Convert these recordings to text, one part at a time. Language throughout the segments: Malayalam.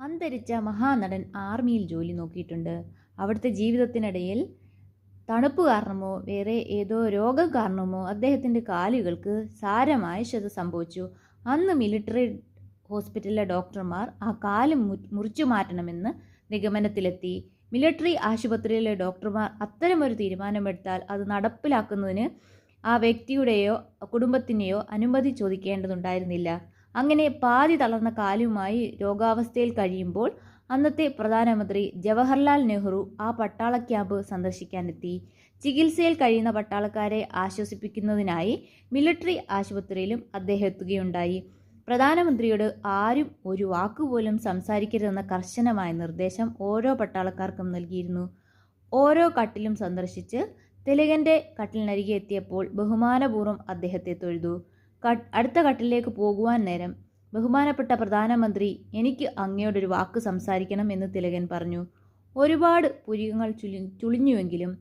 അന്തരിച്ച മഹാനടൻ ആർമിയിൽ ജോലി നോക്കിയിട്ടുണ്ട്. അവിടുത്തെ ജീവിതത്തിനിടയിൽ തണുപ്പ് കാരണമോ വേറെ ഏതോ രോഗം കാരണമോ അദ്ദേഹത്തിൻ്റെ കാലുകൾക്ക് സാരമായ ക്ഷത സംഭവിച്ചു. അന്ന് മിലിറ്ററി ഹോസ്പിറ്റലിലെ ഡോക്ടർമാർ ആ കാല് മുറിച്ചു മാറ്റണമെന്ന് നിഗമനത്തിലെത്തി. മിലിറ്ററി ആശുപത്രിയിലെ ഡോക്ടർമാർ അത്തരമൊരു തീരുമാനമെടുത്താൽ അത് നടപ്പിലാക്കുന്നതിന് ആ വ്യക്തിയുടെയോ കുടുംബത്തിനെയോ അനുമതി ചോദിക്കേണ്ടതുണ്ടായിരുന്നില്ല. അങ്ങനെ പാതി തളർന്ന കാലുമായി രോഗാവസ്ഥയിൽ കഴിയുമ്പോൾ അന്നത്തെ പ്രധാനമന്ത്രി ജവഹർലാൽ നെഹ്റു ആ പട്ടാള ക്യാമ്പ് സന്ദർശിക്കാനെത്തി. ചികിത്സയിൽ കഴിയുന്ന പട്ടാളക്കാരെ ആശ്വസിപ്പിക്കുന്നതിനായി മിലിറ്ററി ആശുപത്രിയിലും അദ്ദേഹം എത്തുകയുണ്ടായി. പ്രധാനമന്ത്രിയോട് ആരും ഒരു വാക്കുപോലും സംസാരിക്കരുതെന്ന കർശനമായ നിർദ്ദേശം ഓരോ പട്ടാളക്കാർക്കും നൽകിയിരുന്നു. ഓരോ കട്ടിലും സന്ദർശിച്ച് തിലകൻ്റെ കട്ടിലിനരികെ എത്തിയപ്പോൾ ബഹുമാനപൂർവ്വം അദ്ദേഹത്തെ തൊഴുതു. അടുത്ത കട്ടിലേക്ക് പോകുവാൻ നേരം, ബഹുമാനപ്പെട്ട പ്രധാനമന്ത്രി, എനിക്ക് അങ്ങയോടൊരു വാക്ക് സംസാരിക്കണം എന്ന് തിലകൻ പറഞ്ഞു. ഒരുപാട് പുരികങ്ങൾ ചുളിഞ്ഞുവെങ്കിലും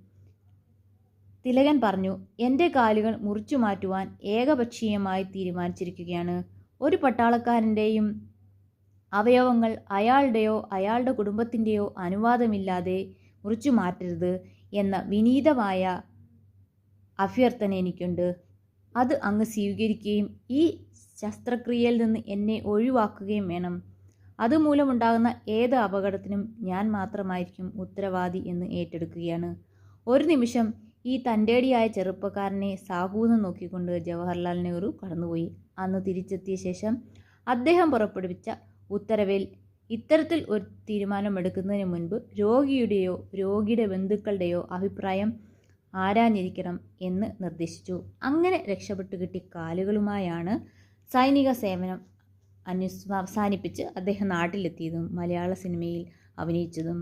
തിലകൻ പറഞ്ഞു, എൻ്റെ കാലുകൾ മുറിച്ചു മാറ്റുവാൻ ഏകപക്ഷീയമായി തീരുമാനിച്ചിരിക്കുകയാണ്. ഒരു പട്ടാളക്കാരൻ്റെയും അവയവങ്ങൾ അയാളുടെയോ അയാളുടെ കുടുംബത്തിൻ്റെയോ അനുവാദമില്ലാതെ മുറിച്ചു മാറ്റരുത് എന്ന വിനീതമായ അഭ്യർത്ഥന എനിക്കുണ്ട്. അത് അങ്ങ് സ്വീകരിക്കുകയും ഈ ശസ്ത്രക്രിയയിൽ നിന്ന് എന്നെ ഒഴിവാക്കുകയും വേണം. അതുമൂലമുണ്ടാകുന്ന ഏത് അപകടത്തിനും ഞാൻ മാത്രമായിരിക്കും ഉത്തരവാദി എന്ന് ഏറ്റെടുക്കുകയാണ്. ഒരു നിമിഷം ഈ തൻ്റേടിയായ ചെറുപ്പക്കാരനെ സാഹൂന്ന് നോക്കിക്കൊണ്ട് ജവഹർലാൽ നെഹ്റു കടന്നുപോയി. അന്ന് തിരിച്ചെത്തിയ ശേഷം അദ്ദേഹം പുറപ്പെടുവിച്ച ഉത്തരവിൽ ഇത്തരത്തിൽ ഒരു തീരുമാനമെടുക്കുന്നതിന് മുൻപ് രോഗിയുടെയോ രോഗിയുടെ ബന്ധുക്കളുടെയോ അഭിപ്രായം ആരാഞ്ഞിരിക്കണം എന്ന് നിർദ്ദേശിച്ചു. അങ്ങനെ രക്ഷപ്പെട്ടു കിട്ടിയ കാലുകളുമായാണ് സൈനിക സേവനം അവസാനിപ്പിച്ച് അദ്ദേഹം നാട്ടിലെത്തിയതും മലയാള സിനിമയിൽ അഭിനയിച്ചതും.